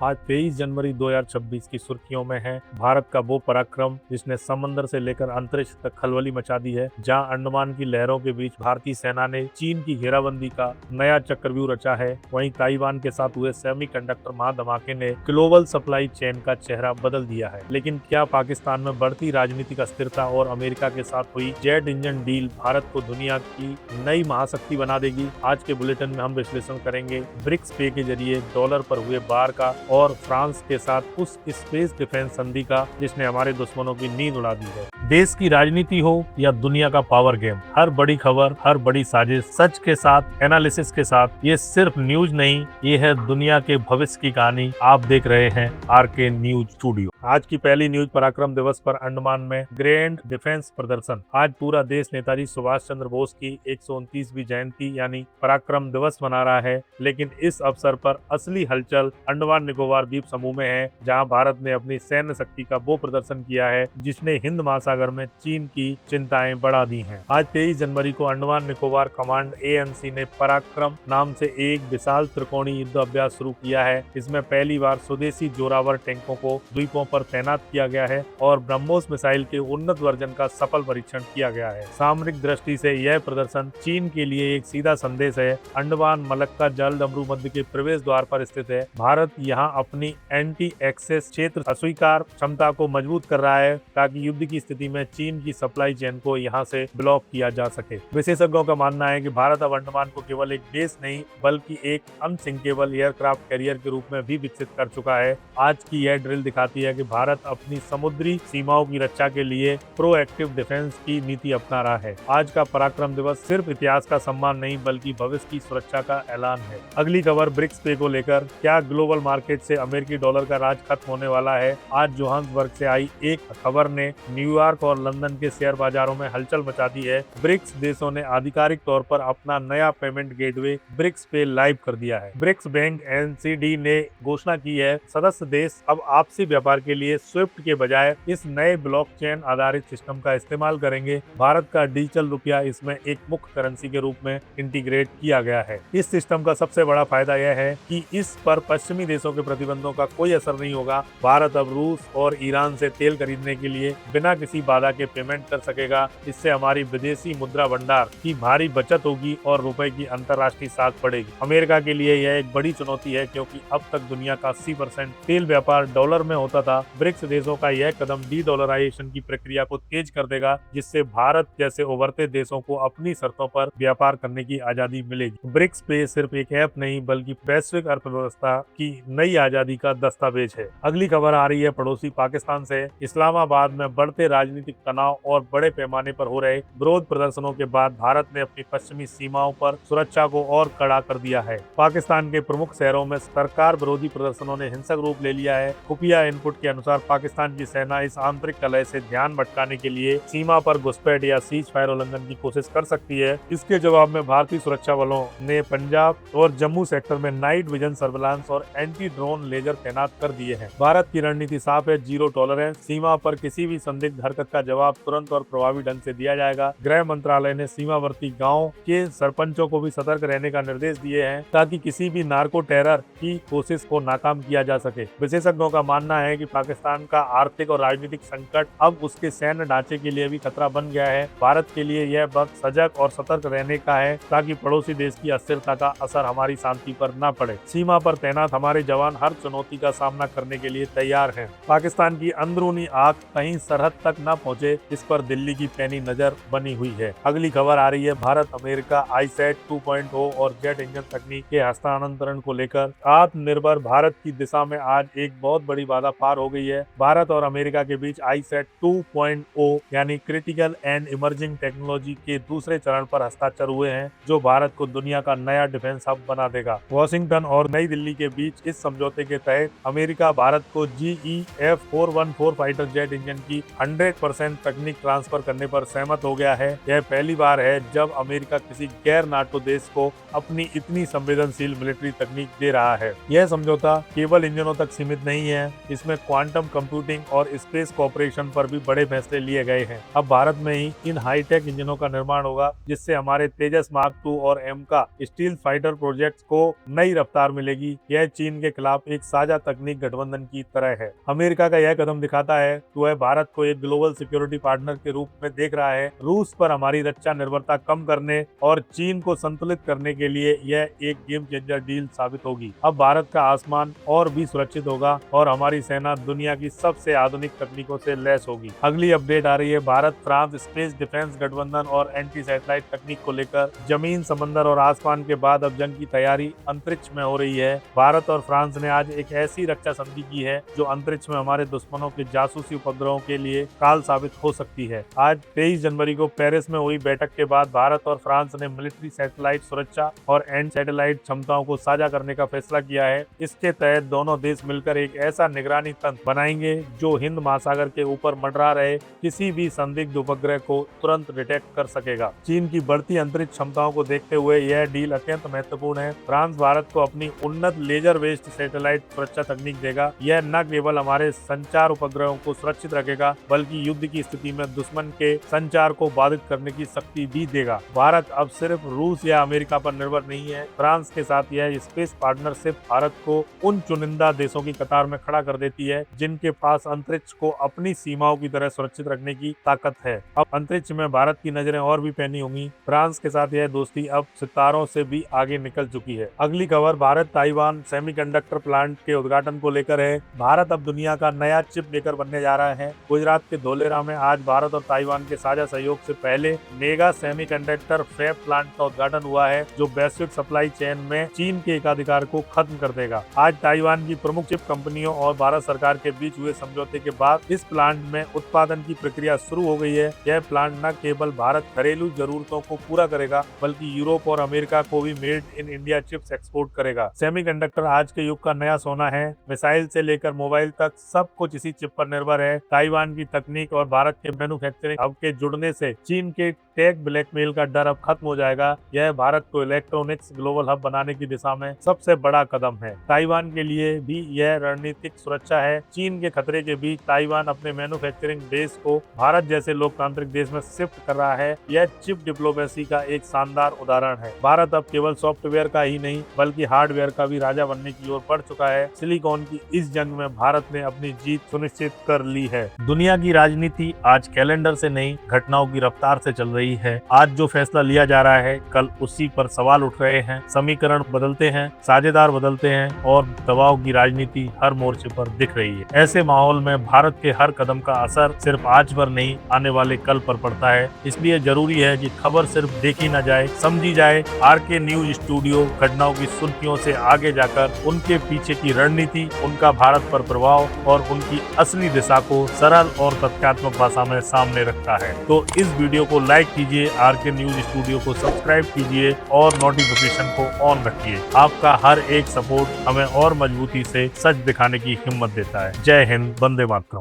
आज 23 जनवरी 2026 की सुर्खियों में है भारत का वो पराक्रम जिसने समंदर से लेकर अंतरिक्ष तक खलबली मचा दी है। जहां अंडमान की लहरों के बीच भारतीय सेना ने चीन की घेराबंदी का नया चक्रव्यूह रचा है, वहीं ताइवान के साथ हुए सेमीकंडक्टर महाधमाके ने ग्लोबल सप्लाई चेन का चेहरा बदल दिया है। लेकिन क्या पाकिस्तान में बढ़ती राजनीतिक अस्थिरता और अमेरिका के साथ हुई जेट इंजन डील भारत को दुनिया की नई महाशक्ति बना देगी? आज के बुलेटिन में हम विश्लेषण करेंगे ब्रिक्स पे के जरिए डॉलर पर हुए बार का और फ्रांस के साथ उस स्पेस डिफेंस संधि का जिसने हमारे दुश्मनों की नींद उड़ा दी है। देश की राजनीति हो या दुनिया का पावर गेम, हर बड़ी खबर, हर बड़ी साजिश सच के साथ, एनालिसिस के साथ। ये सिर्फ न्यूज नहीं, ये है दुनिया के भविष्य की कहानी। आप देख रहे हैं आरके न्यूज स्टूडियो। आज की पहली न्यूज, पराक्रम दिवस पर अंडमान में ग्रैंड डिफेंस प्रदर्शन। आज पूरा देश नेताजी सुभाष चंद्र बोस की 129वीं जयंती यानी पराक्रम दिवस मना रहा है। लेकिन इस अवसर पर असली हलचल अंडमान निकोबार द्वीप समूह में है, जहां भारत ने अपनी सैन्य शक्ति का वो प्रदर्शन किया है जिसने हिंद महासागर में चीन की चिंताएं बढ़ा दी हैं। आज 23 जनवरी को अंडमान निकोबार कमांड ANC ने पराक्रम नाम से एक विशाल त्रिकोणीय युद्ध अभ्यास शुरू किया है। इसमें पहली बार स्वदेशी जोरावर टैंकों को द्वीपों पर तैनात किया गया है और ब्रह्मोस मिसाइल के उन्नत वर्जन का सफल परीक्षण किया गया है। सामरिक दृष्टि से यह प्रदर्शन चीन के लिए एक सीधा संदेश है। अंडमान मलक्का जल डमरू मध्य के प्रवेश द्वार पर स्थित है। भारत यहां अपनी एंटी एक्सेस क्षेत्र अस्वीकार क्षमता को मजबूत कर रहा है ताकि युद्ध की स्थिति में चीन की सप्लाई चेन को यहां से ब्लॉक किया जा सके। विशेषज्ञों का मानना है कि भारत अब अंडमान को केवल एक बेस नहीं बल्कि एक अनसिंकेबल एयरक्राफ्ट कैरियर के रूप में भी विकसित कर चुका है। आज की यह ड्रिल दिखाती है कि भारत अपनी समुद्री सीमाओं की रक्षा के लिए प्रोएक्टिव डिफेंस की नीति अपना रहा है। आज का पराक्रम दिवस सिर्फ इतिहास का सम्मान नहीं बल्कि भविष्य की सुरक्षा का ऐलान है। अगली खबर ब्रिक्स पे को लेकर, क्या ग्लोबल मार्केट से अमेरिकी डॉलर का राज खत्म होने वाला है? आज जोहान्सबर्ग से आई एक खबर ने न्यूयॉर्क और लंदन के शेयर बाजारों में हलचल मचा दी है। ब्रिक्स देशों ने आधिकारिक तौर पर अपना नया पेमेंट गेटवे ब्रिक्स पे लाइव कर दिया है। ब्रिक्स बैंक NCD ने घोषणा की है सदस्य देश अब आपसी व्यापार के लिए स्विफ्ट के बजाय इस नए ब्लॉकचेन आधारित सिस्टम का इस्तेमाल करेंगे। भारत का डिजिटल रुपया इसमें एक मुख्य करेंसी के रूप में इंटीग्रेट किया गया है। इस सिस्टम का सबसे बड़ा फायदा यह है कि इस पर पश्चिमी देशों के प्रतिबंधों का कोई असर नहीं होगा। भारत अब रूस और ईरान से तेल खरीदने के लिए बिना किसी बाधा के पेमेंट कर सकेगा। इससे हमारी विदेशी मुद्रा भंडार की भारी बचत होगी और रुपए की अंतर्राष्ट्रीय साख बढ़ेगी। अमेरिका के लिए यह एक बड़ी चुनौती है क्योंकि अब तक दुनिया का 80% तेल व्यापार डॉलर में होता था। ब्रिक्स देशों का यह कदम डी-डॉलराइजेशन की प्रक्रिया को तेज कर देगा, जिससे भारत जैसे उभरते देशों को अपनी शर्तों पर व्यापार करने की आजादी मिलेगी। ब्रिक्स पे सिर्फ एक ऐप नहीं बल्कि वैश्विक अर्थव्यवस्था की नई आजादी का दस्तावेज है। अगली खबर आ रही है पड़ोसी पाकिस्तान से। इस्लामाबाद में बढ़ते राजनीतिक तनाव और बड़े पैमाने पर हो रहे विरोध प्रदर्शनों के बाद भारत ने अपनी पश्चिमी सीमाओं पर सुरक्षा को और कड़ा कर दिया है। पाकिस्तान के प्रमुख शहरों में सरकार विरोधी प्रदर्शनों ने हिंसक रूप ले लिया है। खुफिया इनपुट के अनुसार पाकिस्तान की सेना इस आंतरिक कलह से ध्यान भटकाने के लिए सीमा पर घुसपैठ या सीज फायर उल्लंघन की कोशिश कर सकती है। इसके जवाब में भारतीय सुरक्षा बलों ने पंजाब और जम्मू सेक्टर में नाइट विजन सर्विलांस और एंटी ड्रोन लेजर तैनात कर दिए हैं। भारत की रणनीति साफ है, जीरो टॉलरेंस। सीमा पर किसी भी संदिग्ध हरकत का जवाब तुरंत और प्रभावी ढंग से दिया जाएगा। गृह मंत्रालय ने सीमावर्ती गाँव के सरपंचों को भी सतर्क रहने का निर्देश दिए हैं ताकि किसी भी नार्को टेरर की कोशिश को नाकाम किया जा सके। विशेषज्ञों का मानना है कि पाकिस्तान का आर्थिक और राजनीतिक संकट अब उसके सैन्य ढांचे के लिए भी खतरा बन गया है। भारत के लिए यह वक्त सजग और सतर्क रहने का है ताकि पड़ोसी देश की अस्थिरता का असर हमारी शांति पर न पड़े। सीमा पर तैनात हमारे जवान हर चुनौती का सामना करने के लिए तैयार हैं। पाकिस्तान की अंदरूनी आग कहीं सरहद तक न पहुंचे, इस पर दिल्ली की पैनी नजर बनी हुई है। अगली खबर आ रही है भारत अमेरिका ISAT 2.0 और जेट इंजन तकनीक के हस्तांतरण को लेकर। आत्मनिर्भर भारत की दिशा में आज एक बहुत बड़ी बाधा पार हो गई है। भारत और अमेरिका के बीच ISAT 2.0 यानी क्रिटिकल एंड इमर्जिंग टेक्नोलॉजी के दूसरे चरण पर हस्ताक्षर हुए हैं, जो भारत को दुनिया का नया डिफेंस हब बना देगा। वॉशिंगटन और नई दिल्ली के बीच इस समझौते के तहत अमेरिका भारत को GE F414 fighter jet engine की 100% तकनीक ट्रांसफर करने पर सहमत हो गया है। यह पहली बार है जब अमेरिका किसी गैर नाटो देश को अपनी इतनी संवेदनशील मिलिट्री तकनीक दे रहा है। यह समझौता केवल इंजनों तक सीमित नहीं है, इसमें क्वांटम कंप्यूटिंग और स्पेस कॉर्पोरेशन पर भी बड़े फैसले लिए गए हैं। अब भारत में ही इन हाईटेक इंजनों का निर्माण होगा, जिससे हमारे तेजस मार्क 2 और एमका स्टील फाइटर प्रोजेक्ट्स को नई रफ्तार मिलेगी। यह चीन के खिलाफ एक साझा तकनीक गठबंधन की तरह है। अमेरिका का यह कदम दिखाता है कि वह भारत को एक ग्लोबल सिक्योरिटी पार्टनर के रूप में देख रहा है। रूस पर हमारी रक्षा निर्भरता कम करने और चीन को संतुलित करने के लिए यह एक गेम चेंजर डील साबित होगी। अब भारत का आसमान और भी सुरक्षित होगा और हमारी सेना दुनिया की सबसे आधुनिक तकनीकों से लैस होगी। अगली अपडेट आ रही है भारत फ्रांस स्पेस डिफेंस गठबंधन और एंटी सैटेलाइट तकनीक को लेकर। जमीन, समंदर और आसमान के बाद अब जंग की तैयारी अंतरिक्ष में हो रही है। भारत और फ्रांस ने आज एक ऐसी रक्षा संधि की है जो अंतरिक्ष में हमारे दुश्मनों के जासूसी उपद्रवों के लिए काल साबित हो सकती है। आज 23 जनवरी को पेरिस में हुई बैठक के बाद भारत और फ्रांस ने मिलिट्री सैटेलाइट सुरक्षा और एंड सैटेलाइट क्षमताओं को साझा करने का फैसला किया है। इसके तहत दोनों देश मिलकर एक ऐसा निगरानी तंत्र बनाएंगे जो हिंद महासागर के ऊपर मंडरा रहे किसी भी संदिग्ध उपग्रह को तुरंत डिटेक्ट कर सकेगा। चीन की बढ़ती अंतरिक्ष क्षमताओं को देखते हुए यह डील अत्यंत महत्वपूर्ण है। फ्रांस भारत को अपनी उन्नत लेजर बेस्ड सैटेलाइट सुरक्षा तकनीक देगा। यह न केवल हमारे संचार उपग्रहों को सुरक्षित रखेगा, बल्कि युद्ध की स्थिति में दुश्मन के संचार को बाधित करने की शक्ति भी देगा। भारत अब सिर्फ रूस या अमेरिका पर निर्भर नहीं है। फ्रांस के साथ यह स्पेस पार्टनरशिप भारत को उन चुनिंदा देशों की कतार में खड़ा कर देती है जिनके पास अंतरिक्ष को अपनी सीमाओं की तरह सुरक्षित रखने की ताकत है। अब अंतरिक्ष में भारत की नजरें और भी पैनी होंगी। फ्रांस के साथ यह दोस्ती अब सितारों से भी आगे निकल चुकी है। अगली खबर भारत ताइवान सेमीकंडक्टर प्लांट के उद्घाटन को लेकर है। भारत अब दुनिया का नया चिप मेकर बनने जा रहा है। गुजरात के धोलेरा में आज भारत और ताइवान के साझा सहयोग से पहले मेगा सेमीकंडक्टर फैब प्लांट का उद्घाटन हुआ है, जो वैश्विक सप्लाई चेन में चीन के एकाधिकार को खत्म कर देगा। आज ताइवान की प्रमुख चिप कंपनियों और भारत सरकार के बीच हुए समझौते के बाद इस प्लांट में उत्पादन की प्रक्रिया शुरू हो गई है। यह प्लांट न केवल भारत घरेलू जरूरतों को पूरा करेगा, बल्कि यूरोप और अमेरिका को भी made in India chips export करेगा। सेमीकंडक्टर आज के युग का नया सोना है। मिसाइल से लेकर मोबाइल तक सब कुछ इसी चिप पर निर्भर है। ताइवान की तकनीक और भारत के मैन्युफैक्चरिंग हब के जुड़ने से चीन के टेक ब्लैकमेल का डर अब खत्म हो जाएगा। यह भारत को इलेक्ट्रॉनिक्स ग्लोबल हब बनाने की दिशा में सबसे बड़ा कदम है। ताइवान के लिए भी यह रणनीतिक सुरक्षा है। चीन के खतरे के बीच ताइवान अपने मैन्युफैक्चरिंग बेस को भारत जैसे लोकतांत्रिक देश में शिफ्ट कर रहा है। यह चिप डिप्लोमेसी का एक शानदार उदाहरण है। भारत अब केवल सॉफ्टवेयर का ही नहीं, बल्कि हार्डवेयर का भी राजा बनने की ओर बढ़ चुका है। सिलिकॉन की इस जंग में भारत ने अपनी जीत सुनिश्चित कर ली है। दुनिया की राजनीति आज कैलेंडर से नहीं, घटनाओं की रफ्तार से चल रही है। आज जो फैसला लिया जा रहा है, कल उसी पर सवाल उठ रहे हैं। समीकरण बदलते हैं, साझेदार बदलते हैं और दबाव की राजनीति हर मोर्चे पर दिख रही है। ऐसे माहौल में भारत के हर कदम का असर सिर्फ आज पर नहीं, आने वाले कल पर पड़ता है। इसलिए जरूरी है कि खबर सिर्फ देखी न जाए, समझी जाए। आरके न्यूज स्टूडियो घटनाओं की सुर्खियों से आगे जाकर उनके पीछे की रणनीति, उनका भारत पर प्रभाव और उनकी असली दिशा को सरल और तथ्यात्मक भाषा में सामने रखता है। तो इस वीडियो को लाइक कीजिए, आरके न्यूज स्टूडियो को सब्सक्राइब कीजिए और नोटिफिकेशन को ऑन रखिए। आपका हर एक सपोर्ट हमें और मजबूती से सच दिखाने की हिम्मत देता है। जय हिंद, वंदे मातरम।